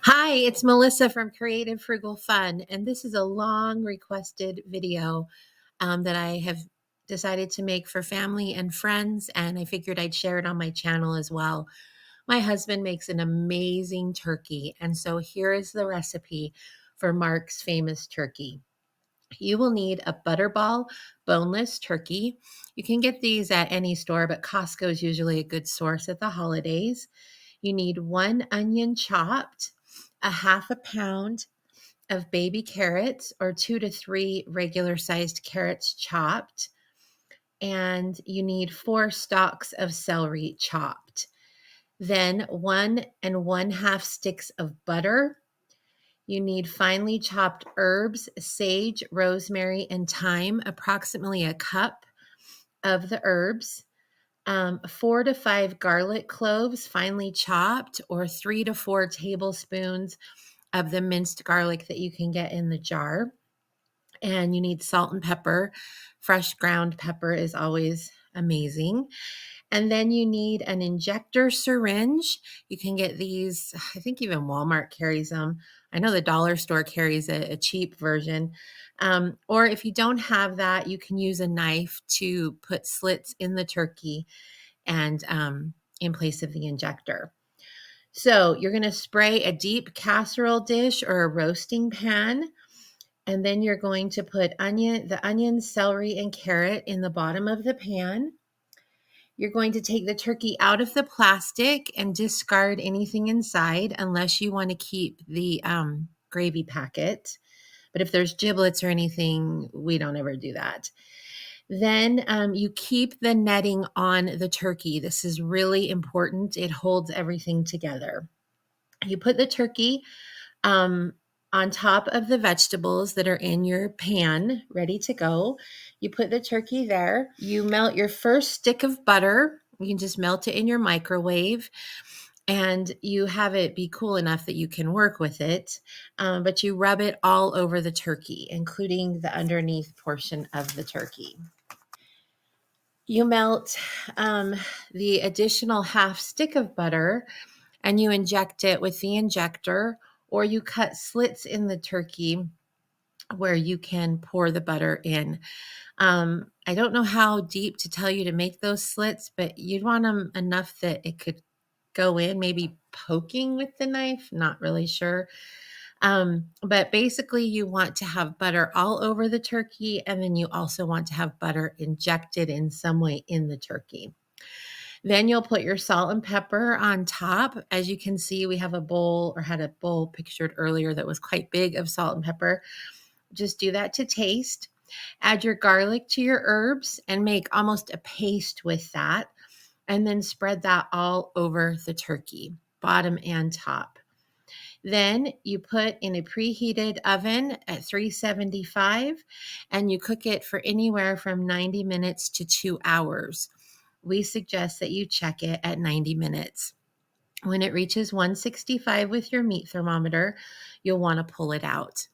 Hi, it's Melissa from Creative Frugal Fun, and this is a long requested video that I have decided to make for family and friends, and I figured I'd share it on my channel as well. My husband makes an amazing turkey, and so here is the recipe for Mark's famous turkey. You will need a Butterball boneless turkey. You can get these at any store, but Costco is usually a good source at the holidays. You need one onion chopped, a half a pound of baby carrots, or 2 to 3 regular sized carrots chopped, and you need 4 stalks of celery chopped. Then 1 1/2 sticks of butter. You need finely chopped herbs, sage, rosemary, and thyme, approximately a cup of the herbs. 4 to 5 garlic cloves, finely chopped, or 3 to 4 tablespoons of the minced garlic that you can get in the jar. And you need salt and pepper. Fresh ground pepper is always amazing. And then you need an injector syringe. You can get these, I think even Walmart carries them. I know the dollar store carries a cheap version. Or if you don't have that, you can use a knife to put slits in the turkey and in place of the injector. So you're going to spray a deep casserole dish or a roasting pan, and then you're going to put the onion, celery, and carrot in the bottom of the pan. You're going to take the turkey out of the plastic and discard anything inside unless you want to keep the gravy packet. But if there's giblets or anything, we don't ever do that. Then you keep the netting on the turkey. This is really important. It holds everything together. You put the turkey on top of the vegetables that are in your pan, ready to go. You put the turkey there. You melt your first stick of butter. You can just melt it in your microwave, and you have it be cool enough that you can work with it. But you rub it all over the turkey, including the underneath portion of the turkey. You melt the additional half stick of butter and you inject it with the injector, or you cut slits in the turkey where you can pour the butter in. I don't know how deep to tell you to make those slits, but you'd want them enough that it could go in, maybe poking with the knife, not really sure. But basically, you want to have butter all over the turkey, and then you also want to have butter injected in some way in the turkey. Then you'll put your salt and pepper on top. As you can see, we have a bowl, or had a bowl pictured earlier that was quite big, of salt and pepper. Just do that to taste. Add your garlic to your herbs and make almost a paste with that. And then spread that all over the turkey, bottom and top. Then you put in a preheated oven at 375, and you cook it for anywhere from 90 minutes to 2 hours. We suggest that you check it at 90 minutes. When it reaches 165 with your meat thermometer, you'll want to pull it out.